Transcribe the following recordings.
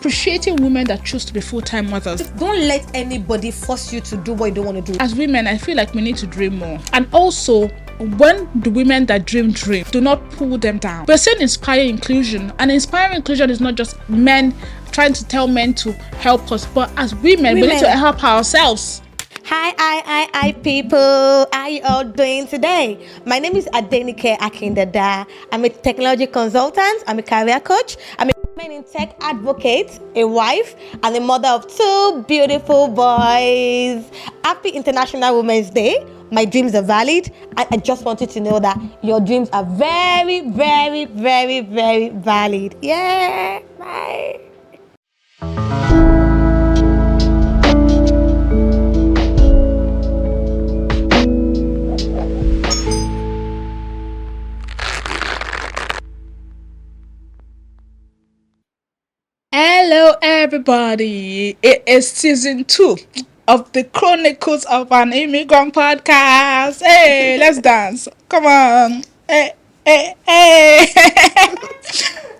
appreciating women that choose to be full-time mothers. Don't let anybody force you to do what you don't want to do. As women, I feel like we need to dream more. And also, when the women that dream, do not pull them down. We're saying inspire inclusion. And inspiring inclusion is not just men trying to tell men to help us, but as women, we need to help ourselves. Hi, people. How you all doing today? My name is Adenike Akindada. I'm a technology consultant. I'm a career coach. I'm a women in tech advocate, a wife, and a mother of 2 beautiful boys. Happy International Women's Day. My dreams are valid. I just wanted to know that your dreams are very, very, very, very valid. Yeah. Bye. Hello everybody, it is season 2 of the Chronicles of an Immigrant podcast. Hey, let's dance, come on. Hey.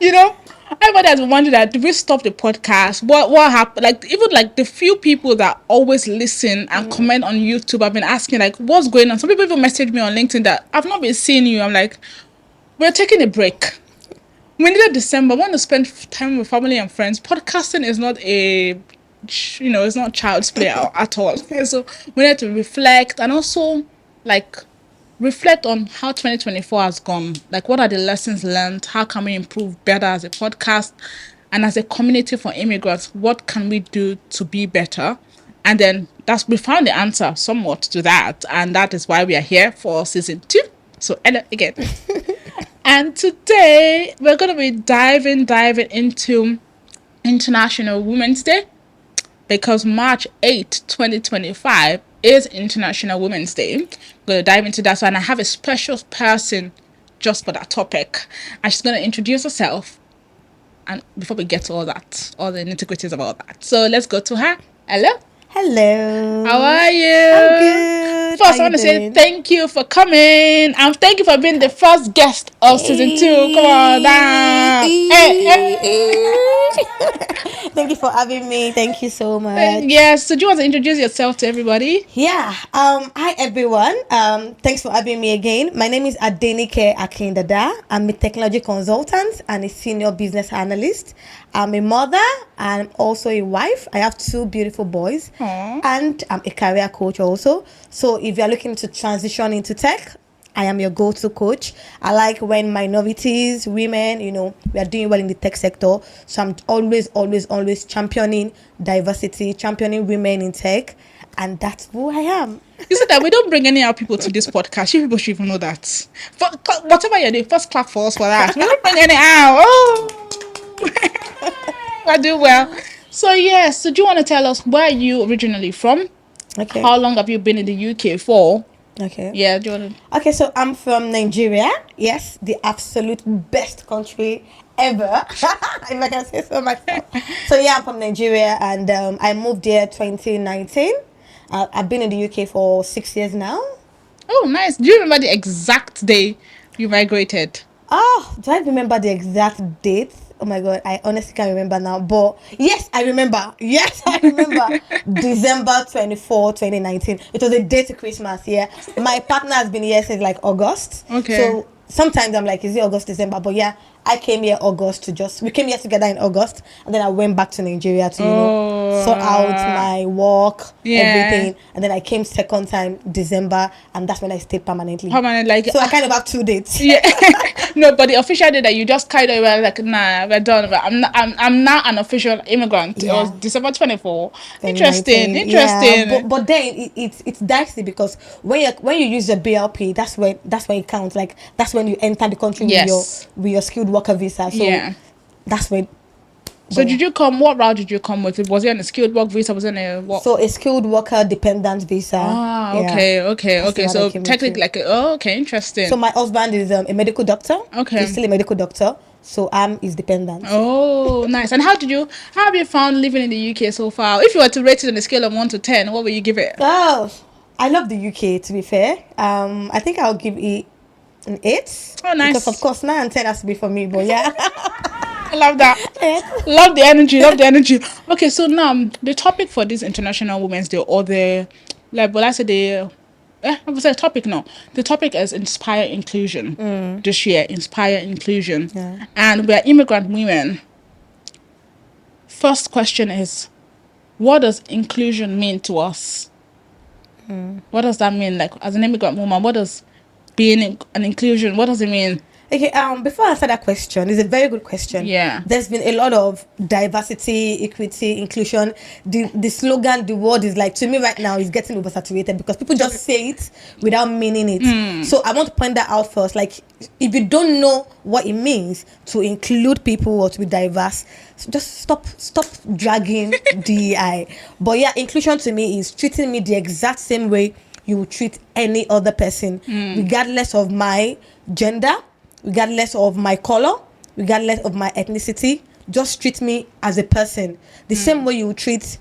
You know, everybody has wondered that, did we stop the podcast? What happened? Like, even like the few people that always listen and comment on YouTube, I've been asking like, what's going on? Some people even message me on LinkedIn that I've not been seeing you. I'm like, we're taking a break. We needed December. We want to spend time with family and friends. Podcasting is not it's not child's play at all. So we need to reflect and also reflect on how 2024 has gone. Like, what are the lessons learned? How can we improve better as a podcast and as a community for immigrants? What can we do to be better? And then we found the answer somewhat to that, and that is why we are here for season 2. So again. And today, we're going to be diving into International Women's Day, because March 8, 2025 is International Women's Day. We're going to dive into that. So, and I have a special person just for that topic. And she's going to introduce herself. And before we get to all that, all the nitty-gritties about that. So, let's go to her. Hello. Hello. How are you? I'm good. First, I want to say thank you for coming, and thank you for being the first guest of season 2. Come on down. Thank you for having me. Thank you so much. Yes. So do you want to introduce yourself to everybody? Yeah. Hi everyone. Thanks for having me again. My name is Adenike Akindada. I'm a technology consultant and a senior business analyst. I'm a mother and also a wife. I have 2 beautiful boys. Aww. And I'm a career coach also. So if you're looking to transition into tech, I am your go-to coach. I like when minorities, women, we are doing well in the tech sector. So I'm always championing diversity, championing women in tech. And that's who I am. You said that we don't bring any other people to this podcast. You people should even know that. Whatever you're doing, first clap for us for that. We don't bring any out. Oh. I do well. So yes, so do you want to tell us where you originally from? Okay. How long have you been in the UK for? Okay. Yeah, do you want to... Okay, so I'm from Nigeria. Yes, the absolute best country ever. If I can say so myself. So yeah, I'm from Nigeria, and I moved here 2019. I've been in the UK for 6 years now. Oh, nice. Do you remember the exact day you migrated? Oh, do I remember the exact date? Oh my God, I honestly can't remember now. But yes, I remember. December 24, 2019. It was a day to Christmas, yeah. My partner has been here since like August. Okay. So sometimes I'm like, is it August, December? But yeah, I came here we came here together in August, and then I went back to Nigeria to, sort out my work, everything. And then I came second time, December, and that's when I stayed permanently. So I kind of have 2 dates. Yeah. No, but the official day that you just kind of were like, nah, we're done. I'm now an official immigrant. Yeah. It was December 24. Interesting. Yeah, but then it's dicey, because when you use the BLP, that's when it counts. Like, that's when you enter the country with your skilled worker visa. So that's when. So did you come? What route did you come with? Was it on a skilled work visa? Was it on a what? So a skilled worker dependent visa. Okay. So technically, interesting. So my husband is a medical doctor. Okay. He's still a medical doctor. So I'm his dependent. Oh, nice. And how have you found living in the UK so far? If you were to rate it on a scale of 1 to 10, what would you give it? Oh, I love the UK, to be fair. I think I'll give it an 8. Oh, nice. Because of course 9 and 10 has to be for me, but yeah. I love that. ahead. Love the energy, love the energy. Okay, so now the topic for this International Women's Day, or the, like, well, I said the, I would say topic, no. The topic is inspire inclusion this year, inspire inclusion. Yeah. And we're immigrant women. First question is, what does inclusion mean to us? What does that mean? Like, as an immigrant woman, what does being an inclusion, what does it mean? Okay, before I answer that question, it's a very good question. Yeah. There's been a lot of diversity, equity, inclusion. The slogan, the word is like, to me right now, is getting oversaturated because people just say it without meaning it. So I want to point that out first. Like, if you don't know what it means to include people or to be diverse, so just stop dragging DEI. But yeah, inclusion to me is treating me the exact same way you would treat any other person, regardless of my gender, regardless of my color, regardless of my ethnicity. Just treat me as a person the same way you would treat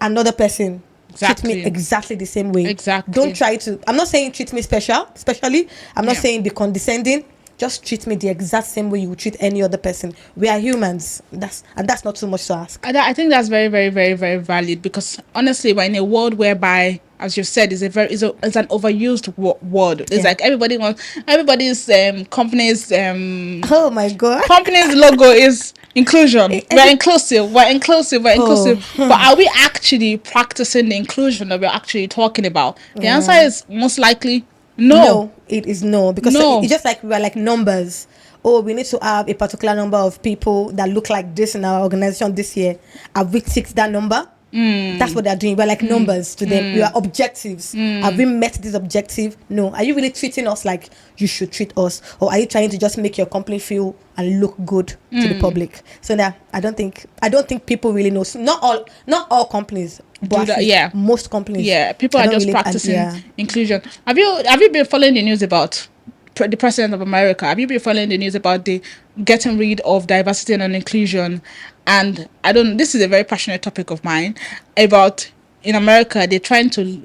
another person. Exactly. Treat me exactly the same way. Exactly. Don't try to, I'm not saying treat me especially. I'm not saying be condescending. Just treat me the exact same way you would treat any other person. We are humans. That's not too much to ask. I think that's very, very, very, very valid, because honestly, we're in a world whereby, as you've said, is an overused word. It's like everybody's company's Oh my God. company's logo is inclusion. We're inclusive. But are we actually practicing the inclusion that we're actually talking about? The answer is most likely no. It is no, because it's just like we're like numbers. Oh, we need to have a particular number of people that look like this in our organization this year. Have we ticked that number? That's what they're doing. We're like numbers to them. We are objectives. Have we met this objective? No. Are you really treating us like you should treat us, or are you trying to just make your company feel and look good to the public? So now I don't think people really know. Not all companies, but most companies. Yeah, people are just practicing inclusion. Have you been following the news about the president of America? Have you been following the news about the getting rid of diversity and inclusion? And this is a very passionate topic of mine, about in America they're trying to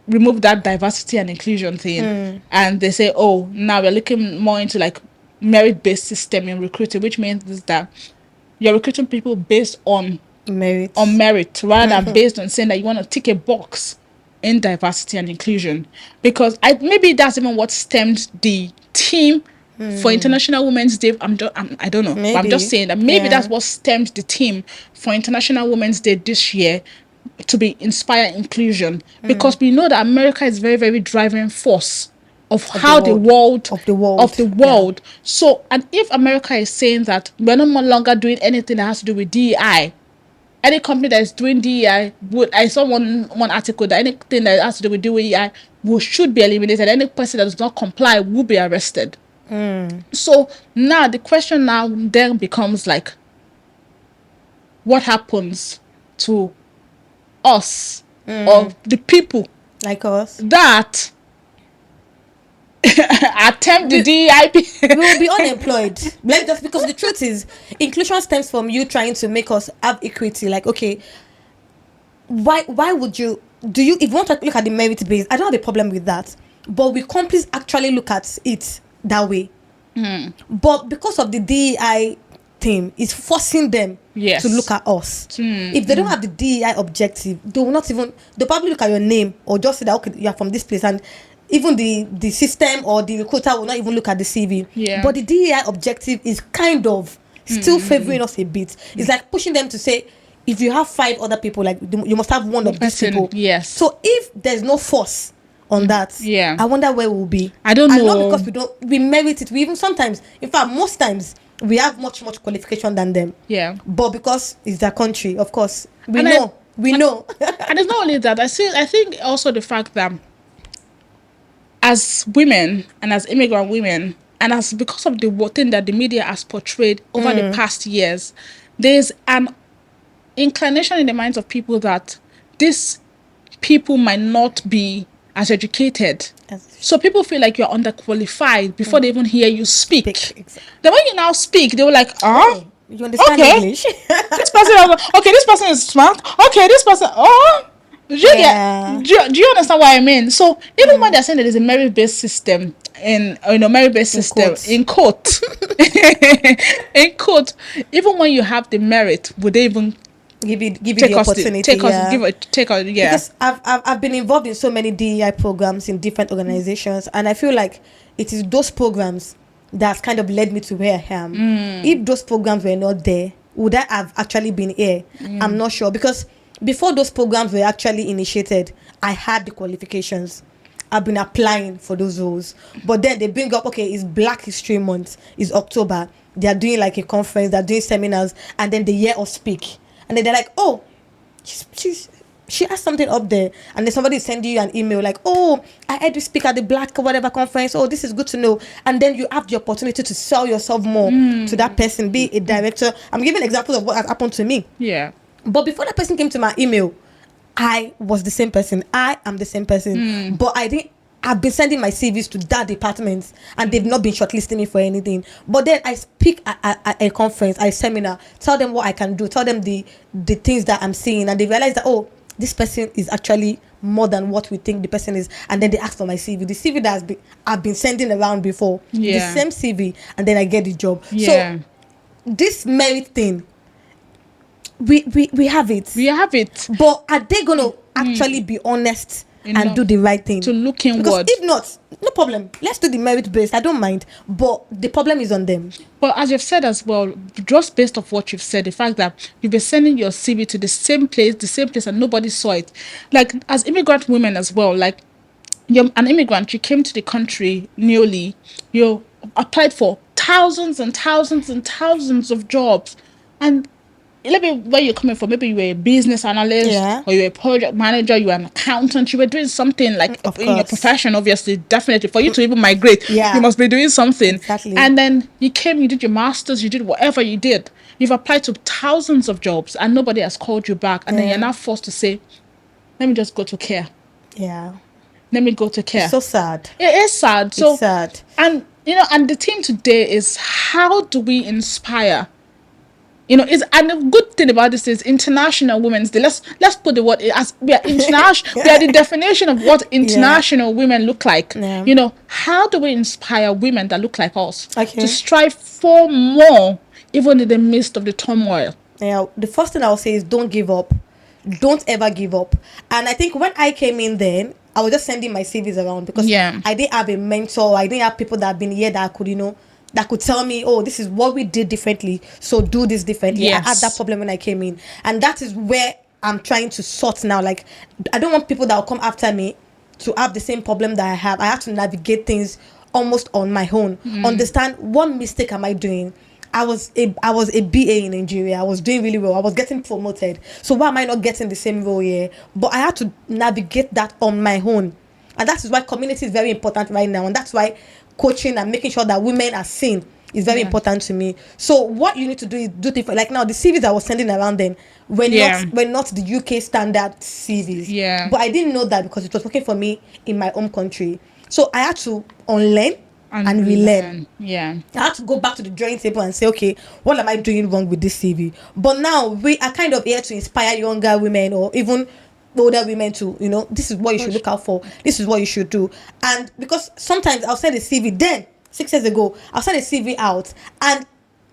remove that diversity and inclusion thing, and they say, oh, now we're looking more into like merit-based system in recruiting, which means that you're recruiting people based on merit rather than based on saying that you want to tick a box in diversity and inclusion. Because maybe that's even what stemmed the team for International Women's Day. I don't know. But I'm just saying that maybe that's what stemmed the team for International Women's Day this year to be inspire inclusion, because we know that America is very, very driving force of the world. So, and if America is saying that we're no longer doing anything that has to do with DEI, any company that is doing DEI I saw one article that anything that has to do with DEI should be eliminated. Any person that does not comply will be arrested. So now the question then becomes like, what happens to us or the people like us that attempt the DEI? We will be unemployed. Like, just because the truth is, inclusion stems from you trying to make us have equity. Like, okay, why would you if you want to look at the merit base, I don't have a problem with that, but we companies actually look at it that way. But because of the DEI thing, it's forcing them to look at us. If they don't have the DEI objective, they'll probably look at your name or just say that, okay, you're from this place, and even the system or the recruiter will not even look at the CV. But the DEI objective is kind of still favoring us a bit. It's like pushing them to say, if you have 5 other people, like you must have one of these people. So if there's no force on that, I wonder where we'll be. I don't know. Not because we merit it. We even sometimes, in fact, most times we have much qualification than them. But because it's their country, of course, we know. And it's not only that. I think also the fact that as women and as immigrant women, and as because of the thing that the media has portrayed over the past years, there's an inclination in the minds of people that these people might not be as educated. So people feel like you're underqualified before they even hear you speak. Exactly. Then when you now speak, they were like, you understand English? This person is smart. Okay, this person, Yeah. Do you understand what I mean? So even when they're saying that there's a merit-based system merit-based system quotes. in court, in court, even when you have the merit, would they even Give you the take us opportunity. take us Yeah. give it take us Because I've been involved in so many DEI programs in different organizations, and I feel like it is those programs that's kind of led me to where I am. If those programs were not there, would I have actually been here? I'm not sure, because before those programs were actually initiated, I had the qualifications. I've been applying for those roles, but then they bring up, okay, it's Black History Month, it's October, they are doing like a conference, they're doing seminars, and then the year of speak, and then they're like, oh, she has something up there, and then somebody is sending you an email like, oh, I heard you speak at the Black whatever conference, oh, this is good to know, and then you have the opportunity to sell yourself more to that person, be a director. I'm giving examples of what has happened to me. Yeah. But before that person came to my email, I was the same person. I am the same person. But I've been sending my CVs to that department, and they've not been shortlisting me for anything. But then I speak at a conference, at a seminar, tell them what I can do, tell them the things that I'm seeing, and they realize that, oh, this person is actually more than what we think the person is. And then they ask for my CV, the CV that I've been sending around before, the same CV, and then I get the job. So this merit thing, we have it. We have it. But are they going to actually be honest and do the right thing? To look inward. Because if not, no problem. Let's do the merit based. I don't mind. But the problem is on them. But as you've said as well, just based off what you've said, the fact that you've been sending your CV to the same place, and nobody saw it. Like, as immigrant women as well, like, you're an immigrant, you came to the country newly, you applied for thousands and thousands and thousands of jobs, and let me where you're coming from. Maybe you were a business analyst, or you're a project manager, you're an accountant, you were doing something like in your profession, obviously, definitely. For you to even migrate, you must be doing something. Exactly. And then you came, you did your masters, you did whatever you did. You've applied to thousands of jobs and nobody has called you back. And then you're now forced to say, let me just go to care. Yeah. Let me go to care. It's so sad. It is sad. So it's sad. And and the theme today is, how do we inspire? And the good thing about this is International Women's Day. Let's put the word as we are international. We are the definition of what international women look like. Yeah. How do we inspire women that look like us to strive for more, even in the midst of the turmoil? Yeah. The first thing I will say is, don't give up. Don't ever give up. And I think when I came in then, I was just sending my CVs around because I didn't have a mentor. I didn't have people that have been here that I could, that could tell me, oh, this is what we did differently, so do this differently. Yes. I had that problem when I came in, and that is where I'm trying to sort now. Like, I don't want people that will come after me to have the same problem that I have. I have to navigate things almost on my own. Understand what mistake am I doing. I was a BA in Nigeria. I was doing really well. I was getting promoted. So why am I not getting the same role here? But I had to navigate that on my own, and that is why community is very important right now, and that's why coaching and making sure that women are seen is very important to me. So what you need to do is do different. Like now, the CVs I was sending around then were not the UK standard CVs. Yeah. But I didn't know that because it was working for me in my home country. So I had to unlearn and relearn. Yeah. I had to go back to the drawing table and say, okay, what am I doing wrong with this CV? But now we are kind of here to inspire younger women or even older women to, this is what you should look out for. This is what you should do. And because sometimes I'll send a CV, then 6 years ago, I'll send a CV out, and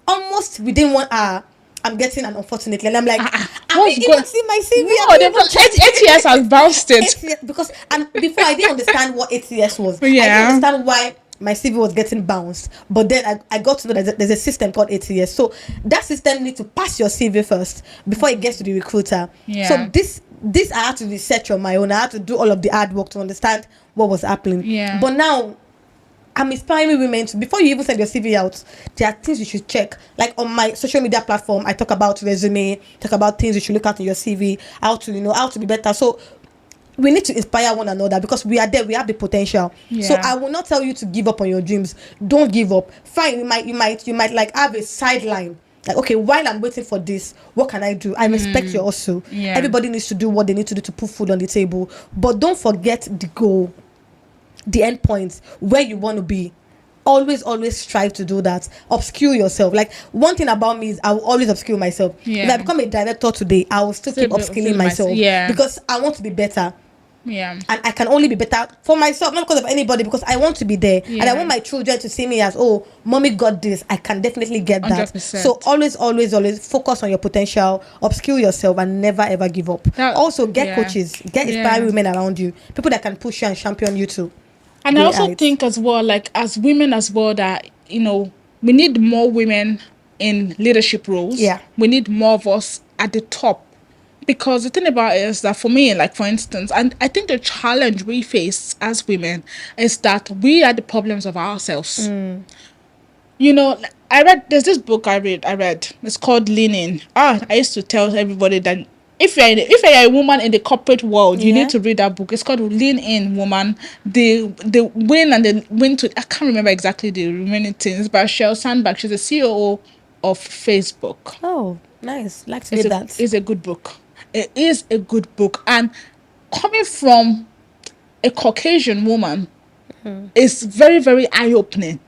almost within 1 hour, I'm getting an unfortunately, and I'm like, I didn't even see my CV. No, 8 years has bounced it. Because before I didn't understand what ATS was. Yeah. I didn't understand why my CV was getting bounced. But then I got to know that there's a system called ATS. So that system needs to pass your CV first before it gets to the recruiter. Yeah. So this I had to research on my own. I had to do all of the hard work to understand what was happening. Yeah. But now I'm inspiring women to, before you even send your CV out, there are things you should check. Like on my social media platform, I talk about resume, talk about things you should look at in your CV, how to be better. So we need to inspire one another because we are there. We have the potential. Yeah. So I will not tell you to give up on your dreams. Don't give up. Fine, you might like have a sideline. Like, okay, while I'm waiting for this, what can I do? I respect you also. Yeah. Everybody needs to do what they need to do to put food on the table. But don't forget the goal, the end point, where you want to be. always strive to do that. Obscure yourself. Like, one thing about me is I will always obscure myself. If I become a director today, I will still keep upskilling myself. Because I want to be better. Yeah. And I can only be better for myself, not because of anybody, because I want to be there. And I want my children to see me as, oh, mommy got this. I can definitely get that. 100%. So always focus on your potential, upskill yourself, and never ever give up. Also, get coaches, get inspiring women around you, people that can push you and champion you too. And I also think as well, like as women as well, that, you know, we need more women in leadership roles. Yeah. We need more of us at the top. Because the thing about it is that for me, like for instance, and I think the challenge we face as women is that we are the problems of ourselves. You know, there's this book I read, it's called Lean In. I used to tell everybody that if you're a woman in the corporate world, you need to read that book. It's called Lean In, Woman. The win and the win to, I can't remember exactly the remaining things, but Sheryl Sandberg, she's the CEO of Facebook. Oh, nice. Like to read that. It's a good book. It is a good book, and coming from a Caucasian woman is very, very eye-opening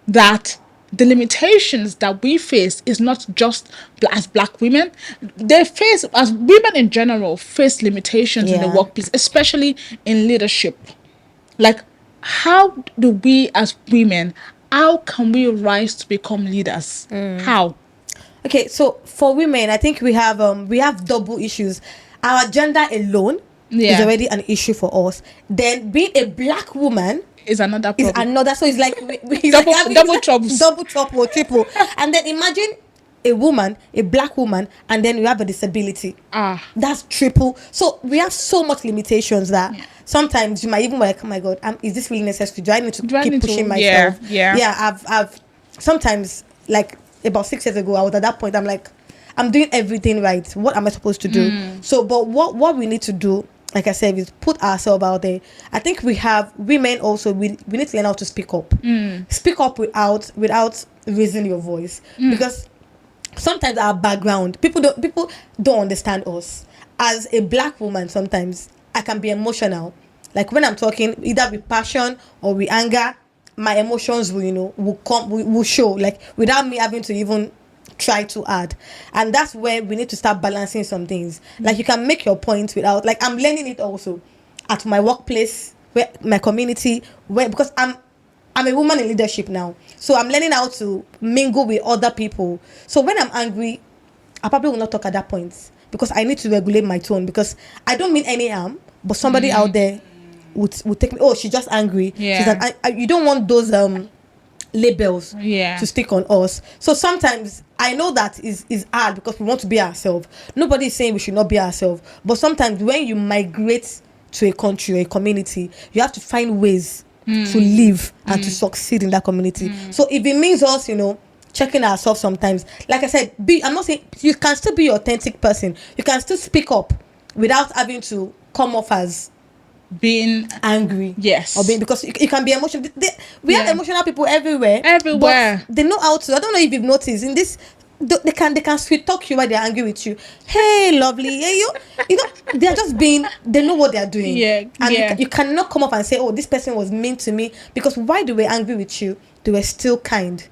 that the limitations that we face is not just as Black women. They face, as women in general, face limitations in the workplace, especially in leadership. Like, how do we as women, how can we rise to become leaders? How? Okay, so for women, I think we have double issues. Our gender alone is already an issue for us. Then being a Black woman is another problem. So it's like double trouble, triple. And then imagine a woman, a Black woman, and then you have a disability. That's triple. So we have so much limitations that sometimes you might even be like, oh my God, is this really necessary? Do I need to keep pushing myself? I've sometimes, like, about 6 years ago, I was at that point, I'm like, I'm doing everything right. What am I supposed to do? So, but what we need to do, like I said, is put ourselves out there. I think we have women also, we need to learn how to speak up. Speak up without raising your voice. Because sometimes our background, people don't understand us. As a Black woman, sometimes I can be emotional. Like when I'm talking, either with passion or with anger, my emotions will show, like, without me having to even try to add. And that's where we need to start balancing some things. Like, you can make your point without, like, I'm learning it also at my workplace, where my community, because I'm a woman in leadership now, so I'm learning how to mingle with other people. So when I'm angry, I probably will not talk at that point, because I need to regulate my tone, because I don't mean any harm, but somebody out there would take me, oh, she's just angry. You don't want those labels to stick on us. So sometimes I know that is hard, because we want to be ourselves. Nobody is saying we should not be ourselves, but sometimes when you migrate to a country or a community, you have to find ways to live and to succeed in that community. So if it means us, checking ourselves sometimes, like I said, I'm not saying, you can still be your authentic person. You can still speak up without having to come off as being angry, or being, because you can be emotional. We have emotional people everywhere, but they know how to. I don't know if you've noticed in this, they can sweet talk you while they're angry with you. Hey, lovely, hey, they're just being, they know what they're doing. You cannot come up and say, oh, this person was mean to me, because while they were angry with you, they were still kind.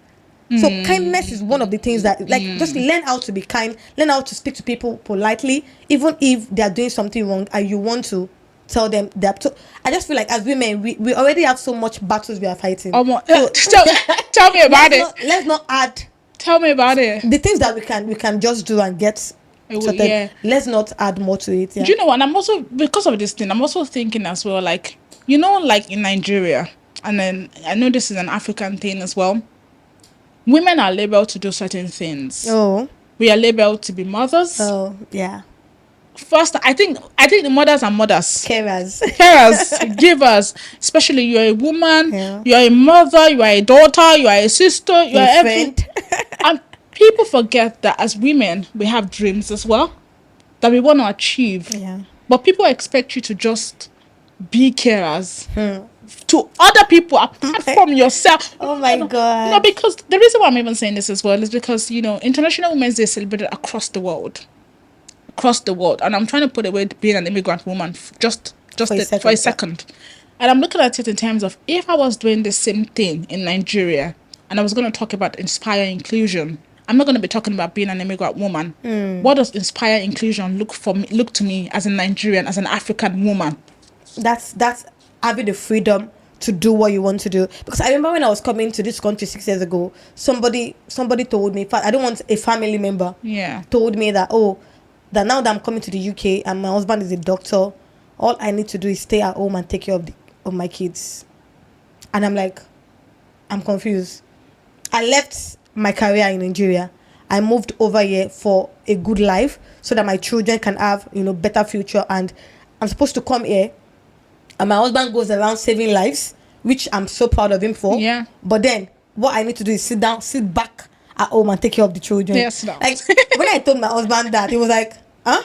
So kindness is one of the things that, like, just learn how to be kind, learn how to speak to people politely, even if they're doing something wrong and you want to tell them that. So I just feel like as women, we already have so much battles we are fighting. Tell me about it. Let's not add. Tell me about it. The things that we can just do and get sorted. Let's not add more to it. Do you know what? And I'm also, because of this thing, I'm also thinking as well, like, like in Nigeria, and then I know this is an African thing as well. Women are labeled to do certain things. We are labeled to be mothers. First, I think the mothers are mothers. Carers, givers. Especially you're a woman, you're a mother, you are a daughter, you are a sister, you are everything. And people forget that as women, we have dreams as well that we want to achieve. But people expect you to just be carers to other people apart from yourself. Oh my God. Because the reason why I'm even saying this as well is because, International Women's Day is celebrated across the world. And I'm trying to put away being an immigrant woman just for a second. And I'm looking at it in terms of if I was doing the same thing in Nigeria and I was going to talk about inspire inclusion, I'm not going to be talking about being an immigrant woman. What does inspire inclusion look to me as a Nigerian, as an African woman? That's having the freedom to do what you want to do. Because I remember when I was coming to this country 6 years ago, somebody told me, in fact, I don't want a family member, told me that, that now that I'm coming to the UK and my husband is a doctor, all I need to do is stay at home and take care of my kids. And I'm like, I'm confused. I left my career in Nigeria. I moved over here for a good life so that my children can have, better future. And I'm supposed to come here, and my husband goes around saving lives, which I'm so proud of him for. Yeah. But then what I need to do is sit back at home and take care of the children. Yes, no. Like when I told my husband that, he was like, huh?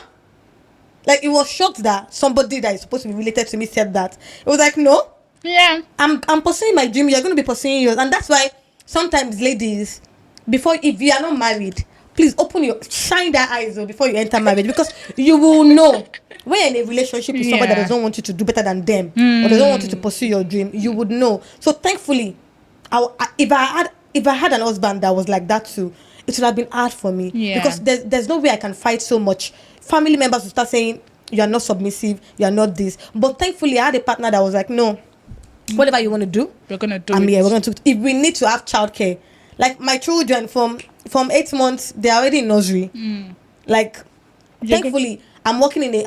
Like, he was shocked that somebody that is supposed to be related to me said that. It was like, no. Yeah. I'm pursuing my dream. You're going to be pursuing yours. And that's why sometimes, ladies, if you are not married, please shine that eyes before you enter marriage, because you will know when you're in a relationship with somebody that doesn't want you to do better than them, or doesn't want you to pursue your dream. You would know. So thankfully, if I had an husband that was like that too, it would have been hard for me, because there's no way I can fight so much. Family members will start saying you are not submissive, you are not this. But thankfully, I had a partner that was like, no, whatever you want to do, we're gonna do. I'm here. We're going to. If we need to have childcare, like my children from 8 months, they're already in nursery. Like, thankfully, I'm working in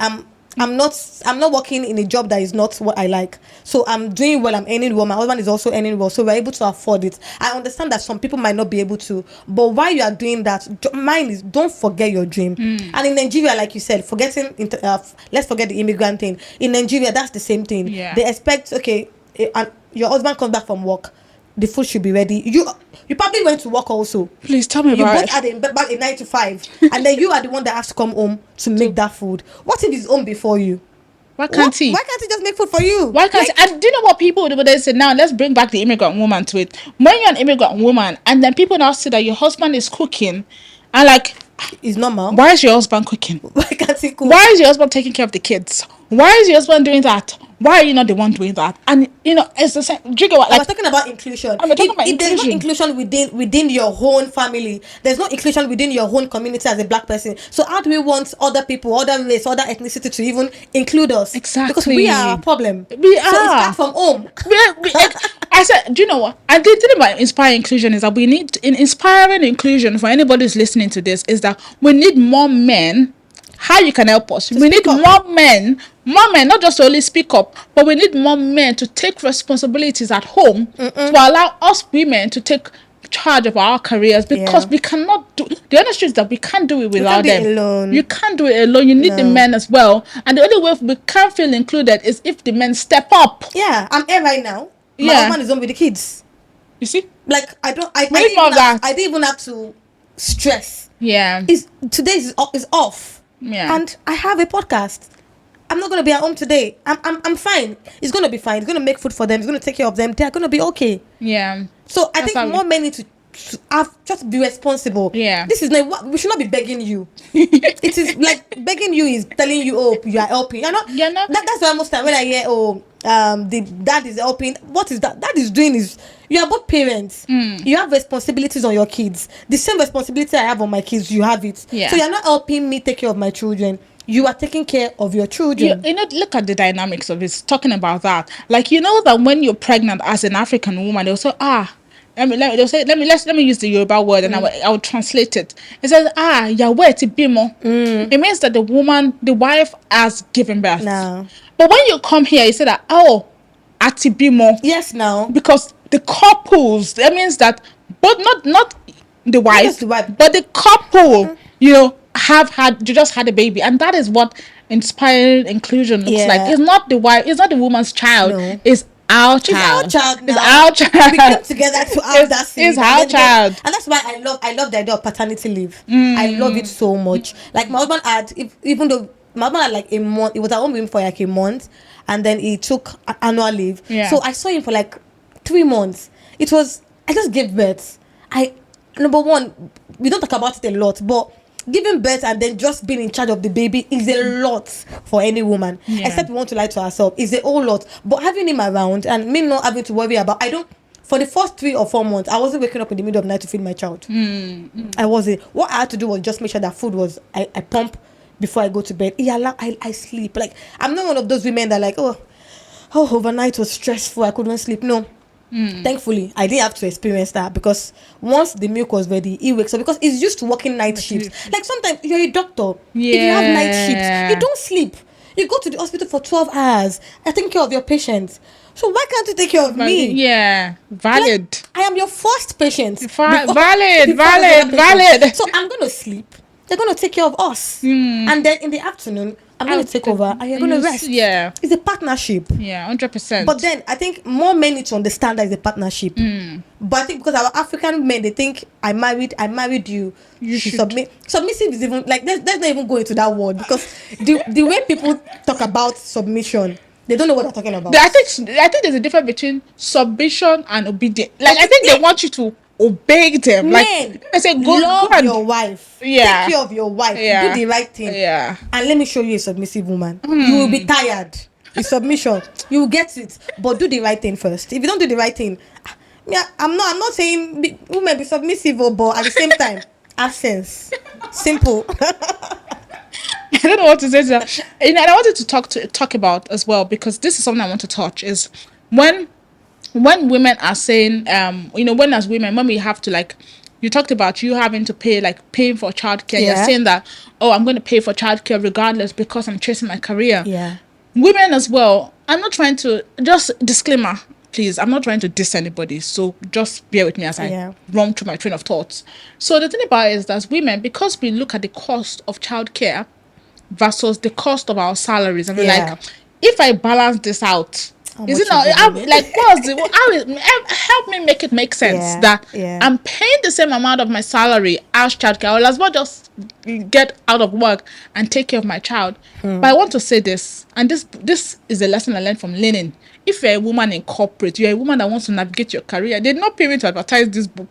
I'm not working in a job that is not what I like. So I'm doing well, I'm earning well. My husband is also earning well. So we're able to afford it. I understand that some people might not be able to. But while you are doing that, mine is, don't forget your dream. And in Nigeria, like you said, let's forget the immigrant thing. In Nigeria, that's the same thing. Yeah. They expect, okay, and your husband comes back from work, the food should be ready. You probably went to work also. Please tell me You about both had a 9 to 5, and then you are the one that has to come home to make that food. What if he's home before you? Why can't he? Why can't he just make food for you? Why can't he? And do you know what people do? They say, now let's bring back the immigrant woman to it. When you're an immigrant woman, and then people now say that your husband is cooking, and like, it's normal. Why is your husband cooking? Why can't he cook? Why is your husband taking care of the kids? Why is your husband doing that? Why are you not the one doing that? And it's the same. Do you get what? Like, we're talking about inclusion. If there's no inclusion within your own family, there's no inclusion within your own community as a black person. So how do we want other people, other race, other ethnicity to even include us? Exactly. Because we are a problem. We are. So it starts from home. I said, do you know what? And the thing about inspire inclusion is that we need, in inspiring inclusion, for anybody who's listening to this, is that we need more men. How you can help us? We need more men, not just to only speak up, but we need more men to take responsibilities at home to allow us women to take charge of our careers, because we cannot do. The honest truth is that we can't do it without them. Alone. You can't do it alone. You need the men as well, and the only way we can feel included is if the men step up. Yeah, I'm here right now. My husband is home with the kids. You see, like I didn't even have to stress. Yeah, today is off. Yeah. And I have a podcast. I'm not going to be at home today. I'm fine. It's going to be fine. It's going to make food for them. It's going to take care of them. They're going to be okay. Yeah. So I think more men need to have, just be responsible. Yeah. This is not what we should not be begging you. It is like begging you is telling you, oh, you are helping. You're not. That's why most time when I hear, the dad is helping. What is that? That is doing is, you are both parents. You have responsibilities on your kids. The same responsibility I have on my kids, you have it. Yeah. So you're not helping me take care of my children. You are taking care of your children. Look at the dynamics of it. Talking about that, like, that when you're pregnant as an African woman, they'll say, let me use the Yoruba word, and I will translate it. It says, Yahweh tibimo. It means that the wife has given birth. No. But when you come here, you say that, atibimo. Yes, now. Because the couples, that means that, but not the wife, but the couple, you just had a baby, and that is what inspired inclusion looks like. It's not the wife, it's not the woman's child. No. It's our child. It's our child. It's our child. We came together to have that seed. It's our child. And that's why I love the idea of paternity leave. I love it so much. Like, my husband even though my husband had like a month, he was at home with him for like a month, and then he took annual leave. Yeah. So I saw him for like 3 months. I just gave birth. Number one, we don't talk about it a lot, but giving birth and then just being in charge of the baby is a lot for any woman. Yeah. Except we want to lie to ourselves. It's a whole lot. But having him around and me not having to worry about, for the first 3 or 4 months, I wasn't waking up in the middle of the night to feed my child. I wasn't. What I had to do was just make sure that food was, I pump before I go to bed. I sleep. Like, I'm not one of those women that like, oh, overnight was stressful, I couldn't sleep. No. Thankfully, I didn't have to experience that, because once the milk was ready, he wakes up, because he's used to working night shifts. Like, sometimes you're a doctor. Yeah. If you have night shifts, you don't sleep. You go to the hospital for 12 hours. I take care of your patients. So why can't you take care of me? Yeah, valid. Like, I am your first patient. Valid. So I'm going to sleep. They're going to take care of us. And then in the afternoon, I'm going to take over and you're going to rest. Yeah. It's a partnership. Yeah, 100%. But then I think more men need to understand that it's a partnership. But I think because our African men, they think I married you. You should submit. Submissive is even like, let's not even go into that word, because the way people talk about submission, they don't know what they're talking about. I think there's a difference between submission and obedience. Like, I think they want you to obey them. Men, like, I say, love your wife. Yeah. Take care of your wife. Yeah. Do the right thing. Yeah. And let me show you a submissive woman. You will be tired. The submission, you will get it, but do the right thing first. If you don't do the right thing, yeah, I'm not saying women be submissive, but at the same time, have sense. Simple. I don't know what to say to that. And I wanted to talk about as well, because this is something I want to touch, is when women are saying, when as women, when we have to, like, you talked about you having to paying for childcare. Yeah. You're saying that, I'm going to pay for childcare regardless because I'm chasing my career. Yeah. Women as well, I'm not trying to, just disclaimer, please, I'm not trying to diss anybody, so just bear with me as I run through my train of thoughts. So the thing about it is that as women, because we look at the cost of childcare versus the cost of our salaries, and we're like, if I balance this out, is it not like help me make it make sense that I'm paying the same amount of my salary as childcare, or as well just get out of work and take care of my child. But I want to say this, and this is a lesson I learned from Lenin. If you're a woman in corporate, you're a woman that wants to navigate your career, they did not pay me to advertise this book.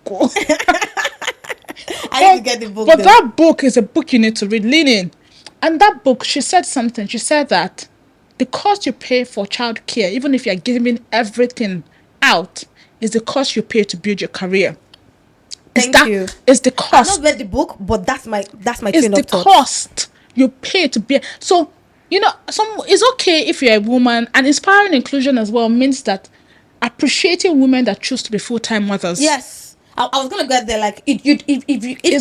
I need to get the book. But that book is a book you need to read, Lenin. And that book, she said something. She said that the cost you pay for childcare, even if you're giving everything out, is the cost you pay to build your career. Thank you. It's the cost. I've not read the book, but that's my train of thought. It's the cost you pay to be. So, it's okay if you're a woman, and inspiring inclusion as well means that appreciating women that choose to be full-time mothers. Yes. I was gonna get there. Like, if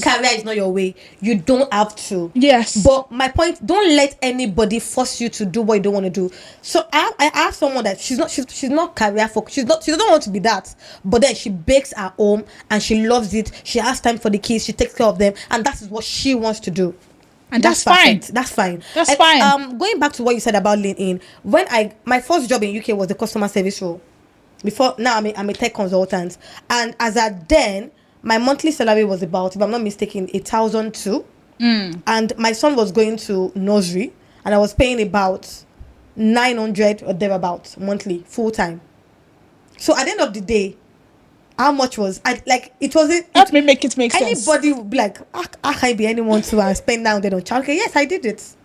career is not your way, you don't have to. Yes. But my point: don't let anybody force you to do what you don't want to do. So I have someone that she's not career focused. She doesn't want to be that. But then she bakes at home and she loves it. She has time for the kids. She takes care of them, and that is what she wants to do. And that's fine. That's fine. That's fine. Going back to what you said about LinkedIn, when my first job in UK was the customer service role. Before now, I'm a tech consultant, and as at then, my monthly salary was about, if I'm not mistaken, 1,002. And my son was going to nursery, and I was paying about 900 or thereabouts monthly, full time. So at the end of the day, how much was I like? It wasn't. Help me make it make sense. Anybody would be like, I can't be anyone to spend 900 on childcare. Yes, I did it.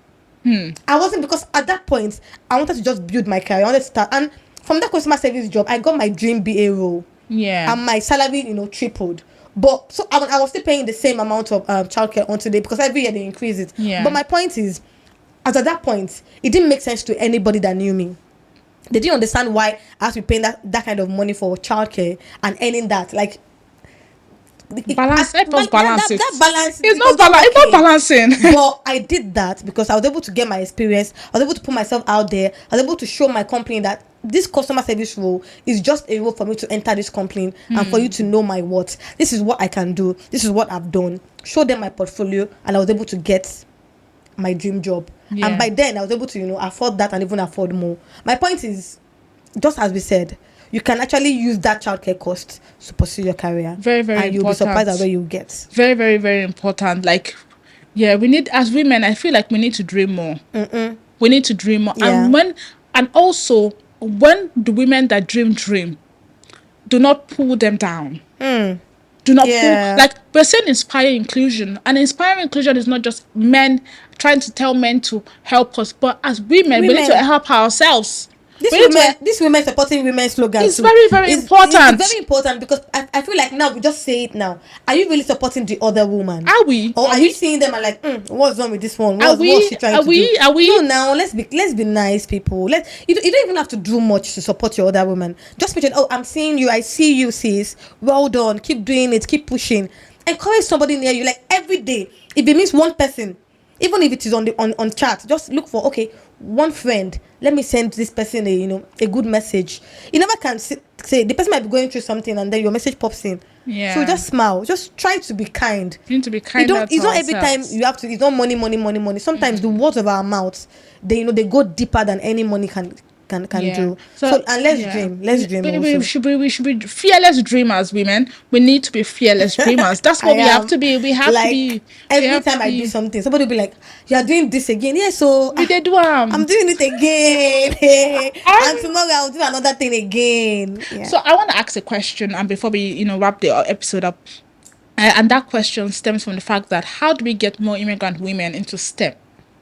I wasn't, because at that point I wanted to just build my career. I wanted to start, and from that customer service job, I got my dream BA role. Yeah. And my salary, tripled. But so I was still paying the same amount of childcare on today, because every year they increase it. Yeah. But my point is, as at that point, it didn't make sense to anybody that knew me. They didn't understand why I have to be paying that kind of money for childcare and earning that. Like, balance. Let us balance it. That balance. It's not balancing. But I did that because I was able to get my experience. I was able to put myself out there. I was able to show my company that this customer service role is just a role for me to enter this company and for you to know my worth. This is what I can do. This is what I've done. Show them my portfolio, and I was able to get my dream job. Yeah. And by then, I was able to, afford that and even afford more. My point is, just as we said, you can actually use that childcare cost to pursue your career. Very, very important. And you'll be surprised at where you get. Very, very, very important. Like, we need, as women, I feel like we need to dream more. We need to dream more. Yeah. And also, when the women that dream, do not pull them down. Do Do not Yeah. pull. Like, we're saying inspire inclusion. And inspiring inclusion is not just men trying to tell men to help us, but as women, we need to Women. help ourselves. This We need women, to, this women supporting women's slogan it's too. very, very It's important. very important because I feel like now we just say it now. Are you really supporting the other woman? Are we? Or Are are we? you seeing them and like, what's wrong with this one? Are What's we? she trying Are to do? we? Are we? No, now let's be nice, people. You don't even have to do much to support your other woman. Just mention, oh, I'm seeing you. I see you, sis. Well done. Keep doing it. Keep pushing. Encourage somebody near you, like every day. If it means one person, even if it is on chat, just look for, okay, one friend, let me send this person a good message. You never can say the person might be going through something and then your message pops in. Yeah. So just smile, just try to be kind. You need to be kind. It's not every time you have to. It's not money. Sometimes the words of our mouths, they go deeper than any money can do. So and let's dream. Let's dream. We should be fearless dreamers, women. We need to be fearless dreamers. That's what we have to be. We have to be. Every time I do something, somebody will be like, "You are doing this again." Yeah, so We did do I'm doing it again. And tomorrow I'll do another thing again. Yeah. So I want to ask a question, and before we wrap the episode up, and that question stems from the fact that how do we get more immigrant women into STEM?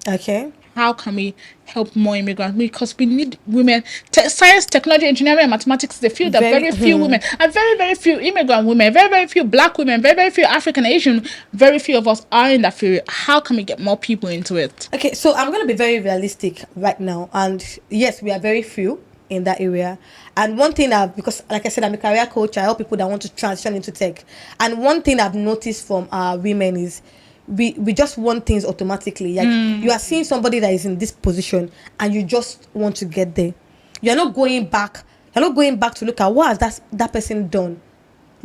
Okay. How can we help more immigrants? Because we need women. Science, technology, engineering, and mathematics is a field that very few women, and very, very few immigrant women, very, very few black women, very, very few African, Asian, very few of us are in that field. How can we get more people into it? Okay, so I'm going to be very realistic right now. And yes, we are very few in that area. And one thing because like I said, I'm a career coach. I help people that want to transition into tech. And one thing I've noticed from our women is we just want things automatically. Like you are seeing somebody that is in this position and you just want to get there. You're not going back to look at what has that person done.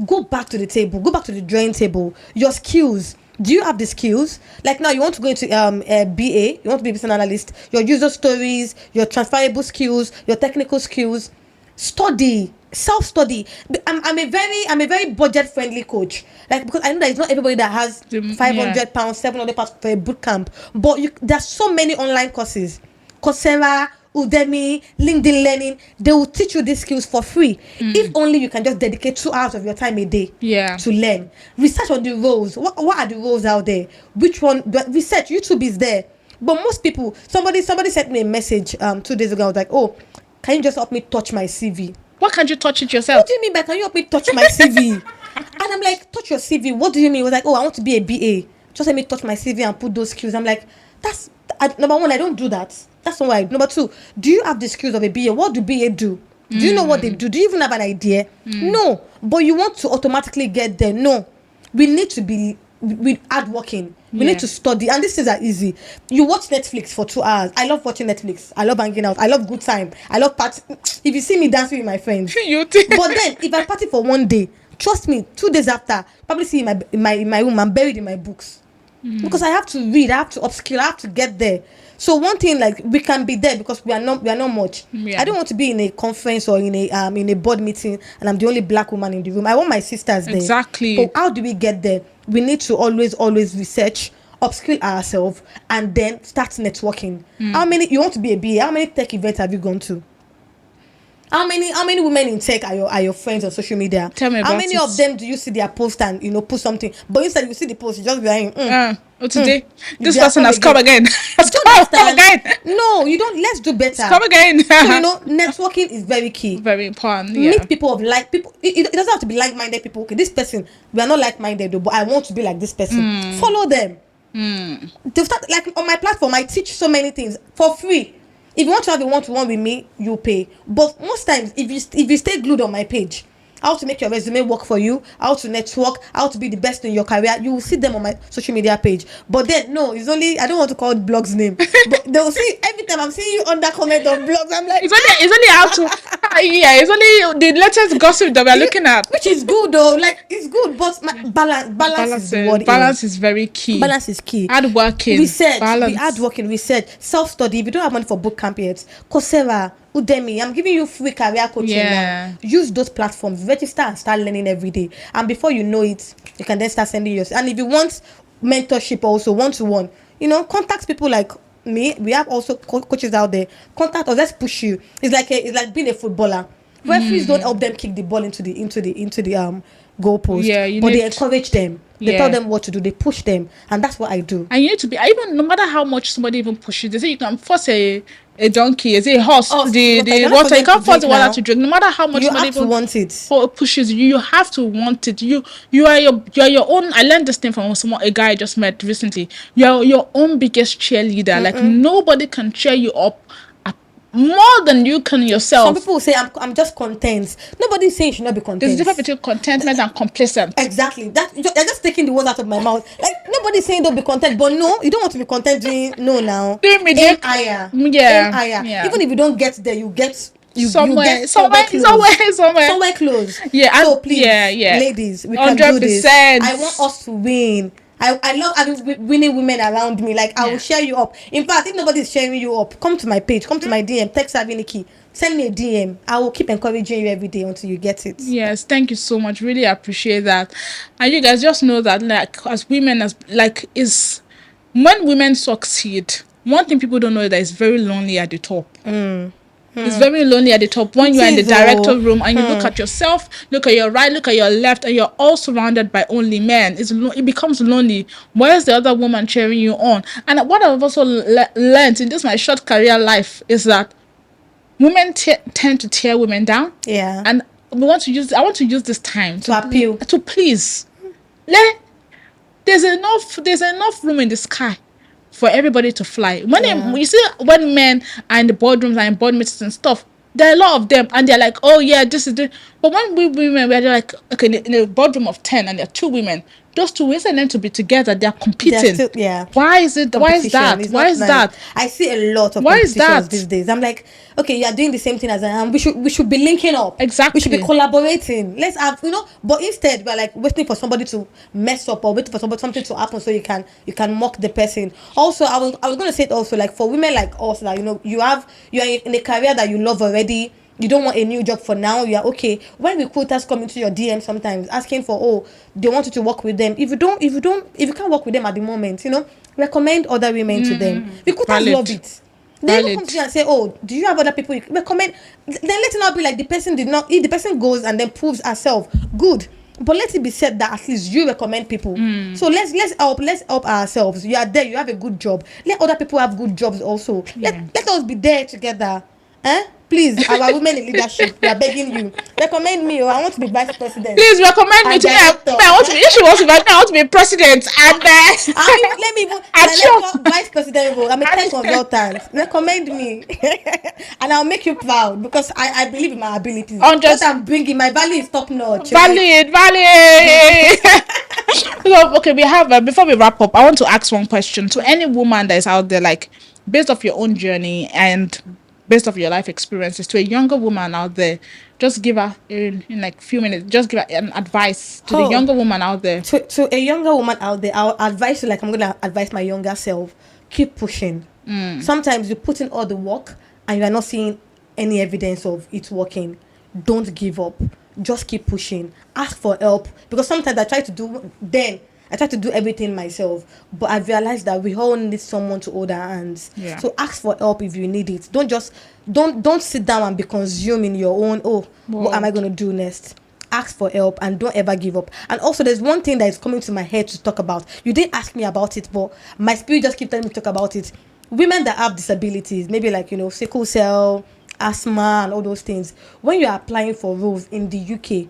Go back to the table, go back to the drawing table. Your skills. Do you have the skills? Like now you want to go into BA, you want to be a business analyst, your user stories, your transferable skills, your technical skills. Study, self-study. I'm a very budget-friendly coach. Like, because I know that it's not everybody that has £500, £700 for a boot camp. But there's so many online courses. Coursera, Udemy, LinkedIn Learning, they will teach you these skills for free. If only you can just dedicate 2 hours of your time a day to learn. Research on the roles. What are the roles out there? Which one? Research. YouTube is there. But most people, somebody sent me a message 2 days ago. I was like, oh, can you just help me touch my CV? Why can't you touch it yourself? What do you mean by can you help me touch my CV? And I'm like, touch your CV. What do you mean? He was like, oh, I want to be a BA. Just let me touch my CV and put those skills. I'm like, number one, I don't do that. That's not why. Number two, do you have the skills of a BA? What do BA do? Do you know what they do? Do you even have an idea? No. But you want to automatically get there? No. We need to be hard working. We need to study, and these things are easy. You watch Netflix for 2 hours. I love watching Netflix. I love hanging out. I love good time. I love party. If you see me dancing with my friends, You think? but then if I party for 1 day, trust me, 2 days after, probably see in my room, I'm buried in my books because I have to read. I have to upskill. I have to get there. So one thing, like, we can be there because we are not much. I don't want to be in a conference or in a board meeting and I'm the only black woman in the room. I want my sisters there. Exactly. But how do we get there? We need to always research, upskill ourselves, and then start networking. How many you want to be a BA? How many tech events have you gone to? How many women in tech are your friends on social media? Tell me about How many of them do you see their post and put something? But instead you see the post, you just be like, today this They are person has come come again. Come again. No, you don't. Let's do better. Come again. So networking is very key. Very important. Meet people of like people. It doesn't have to be like-minded people. Okay, this person, we are not like-minded though, but I want to be like this person. Follow them. To start, like on my platform, I teach so many things for free. If you want to have a one-to-one with me, you pay. But most times, if you stay glued on my page, how to make your resume work for you, how to network, how to be the best in your career, you will see them on my social media page. But then, no, it's only, I don't want to call it blogs name, but they will see every time I'm seeing you under comment on blogs. I'm like, it's only how to it's only the latest gossip that we're looking at, which is good though. Like, it's good, but balance is the word. Balance is very key. Balance is key. Hard working, research, balance. be hard working, research, self-study. If you don't have money for boot camp yet, Coursera, Udemy, I'm giving you free career coaching now. Use those platforms, register and start learning every day. And before you know it, you can then start sending yours. And if you want mentorship also, one-to-one, contact people like me. We have also coaches out there. Contact us. Let's push you. It's like being a footballer. Referees don't help them kick the ball into the goalpost. Yeah, you but need they encourage them. They Yeah. tell them what to do. They push them, and that's what I do. And you need to be, even no matter how much somebody even pushes, they say you can force a donkey, is it a horse, Oh, the you're not water, for you them to can't force the drink water now. to drink. No matter how much You somebody have to even want it. pushes you, you have to want it. You are your own. I learned this thing from a guy I just met recently. You're your own biggest cheerleader. Like nobody can cheer you up more than you can yourself. Some people will say I'm just content. Nobody's saying you should not be content. There's a difference between contentment and complacent. Exactly. That you're just taking the words out of my mouth. Like nobody's saying don't be content, but no, you don't want to be content doing no now. Aim higher. Yeah. Aim higher. Yeah. Even if you don't get there, you get somewhere close. Yeah. So please, yeah. ladies, we can do this. 100%. I want us to win. I love having winning women around me. Like I will share you up. In fact, if nobody's sharing you up, come to my page, come to my DM, text Aviniki, send me a DM. I will keep encouraging you every day until you get it. Yes, thank you so much. Really appreciate that. And you guys just know that, like, as women, is when women succeed, one thing people don't know is that it's very lonely at the top. It's very lonely at the top when you're in the director room and you look at yourself, look at your right, look at your left, and you're all surrounded by only men. It becomes lonely. Where's the other woman cheering you on? And what I've also learned in this my short career life is that women tend to tear women down. Yeah. And I want to use this time to appeal, to please. There's enough room in the sky for everybody to fly. You see, when men are in the boardrooms and in board meetings and stuff, there are a lot of them, and they're like, oh yeah, this is the. But when we women, we're like, okay, in a boardroom of 10, and there are 2 women. Those 2 ways and them to be together, they're competing. Why is it? Why is that? Why is that? I see a lot of competitions these days. I'm like, okay, you are doing the same thing as I am. We should be linking up. Exactly. We should be collaborating. Let's have, but instead we're like waiting for somebody to mess up or waiting for something to happen so you can mock the person. Also, I was going to say it also, like for women like us that you're in a career that you love already. You don't want a new job for now. You are okay. When recruiters come into your DM sometimes asking for they want you to work with them. If you can't work with them at the moment, recommend other women to them. Recruiters love it. They will come to you and say, do you have other people you recommend? Then let it not be like the person did not. If the person goes and then proves herself, good. But let it be said that at least you recommend people. So let's help ourselves. You are there. You have a good job. Let other people have good jobs also. Let us be there together. Please, our women in leadership, we are begging you. Recommend me. I want to be vice president. Please recommend me to me. If she wants to be, I want to be president. And let me vice president role. I'm a tech consultant. Recommend me, and I'll make you proud because I believe in my abilities. What I'm bringing, my value is top notch. Valid. So, okay, we have before we wrap up, I want to ask one question to any woman that is out there, like based off your own journey and based off your life experiences, to a younger woman out there, just give her in like few minutes, just give her an advice to the younger woman out there. To a younger woman out there, I'll advise you, like I'm gonna advise my younger self, keep pushing. Sometimes you put in all the work and you are not seeing any evidence of it working. Don't give up. Just keep pushing. Ask for help, because sometimes I try to do everything myself, but I realized that we all need someone to hold our hands. So ask for help if you need it. Don't sit down and be consumed in your own, what am I going to do next? Ask for help and don't ever give up. And also, there's one thing that is coming to my head to talk about. You didn't ask me about it, but my spirit just keeps telling me to talk about it. Women that have disabilities, maybe like, sickle cell, asthma and all those things. When you're applying for roles in the UK,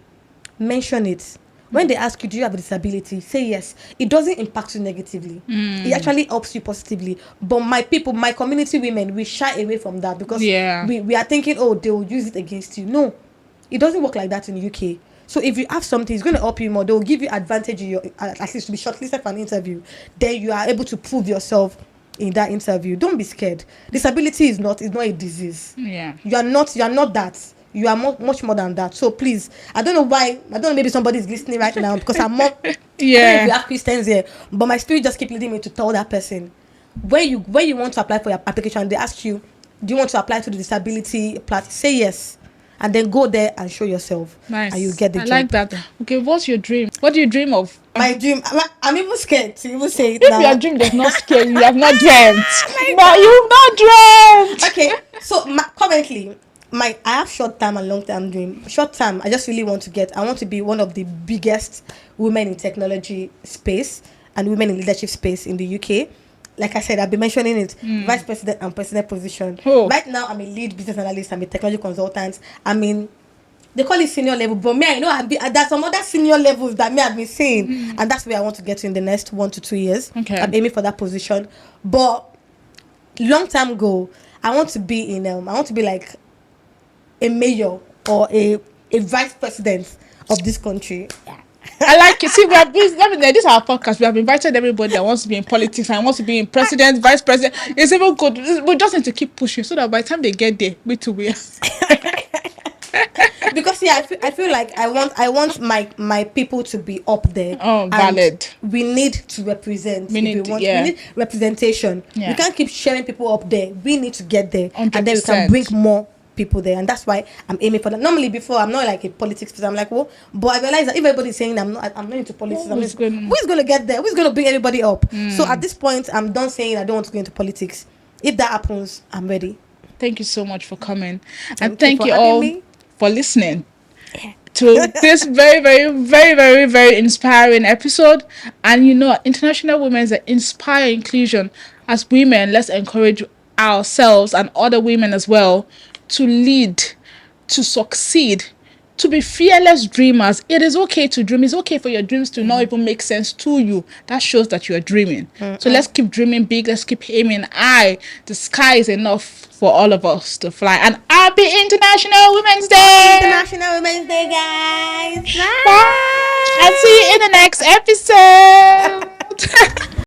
mention it. When they ask you, do you have a disability? Say yes. It doesn't impact you negatively. It actually helps you positively. But my community women, we shy away from that because we are thinking, they will use it against you. No, it doesn't work like that in the UK. So if you have something, it's going to help you more. They will give you advantage at least to be shortlisted for an interview. Then you are able to prove yourself in that interview. Don't be scared. Disability is not a disease. You are not that. You are much more than that. So please, I don't know, maybe somebody is listening right now because I'm more I don't know if we have Christians here, but my spirit just keep leading me to tell that person, when you want to apply for your application, they ask you, do you want to apply to the disability platform? Say yes, and then go there and show yourself. Nice. And you get the job. I like that. Okay, what's your dream? What do you dream of? My dream, I'm even scared to even say it if now. Your dream does not scare you, you have not dreamt. No, you've not dreamt. Okay, so currently I have short term and long term dream. Short term, I just really want to be one of the biggest women in technology space and women in leadership space in the UK. Like I said, I've been mentioning it, vice president and president position. Oh. Right now, I'm a lead business analyst. I'm a technology consultant. I mean, they call it senior level, but me, I know there's some other senior levels that I've been seeing, and that's where I want to get to in the next 1 to 2 years. Okay. I'm aiming for that position, but long term goal, I want to be like a mayor or a vice president of this country. I like it. See, this is our podcast. We have invited everybody that wants to be in politics and wants to be in president, vice president. It's even good. We just need to keep pushing so that by the time they get there, we too will. Because I feel like I want my people to be up there. Oh, valid. And we need to represent. We need representation. Yeah. We can't keep sharing people up there. We need to get there, 100%. and then we can bring more people there, and that's why I'm aiming for that. Normally, before I'm not like a politics person. I'm like, well, but I realize that if everybody's saying I'm not into politics, who's going to get there? Who's going to bring everybody up? So at this point, I'm done saying I don't want to go into politics. If that happens, I'm ready. Thank you so much for coming, and thank you all for listening to this very, very, very, very, very inspiring episode. And International Women's that inspire inclusion. As women, let's encourage ourselves and other women as well to lead, to succeed, to be fearless dreamers. It is okay to dream. It's okay for your dreams to not even make sense to you. That shows that you are dreaming. So let's keep dreaming big. Let's keep aiming high. The sky is enough for all of us to fly. And happy International Women's Day! International Women's Day, guys! Bye! I'll see you in the next episode.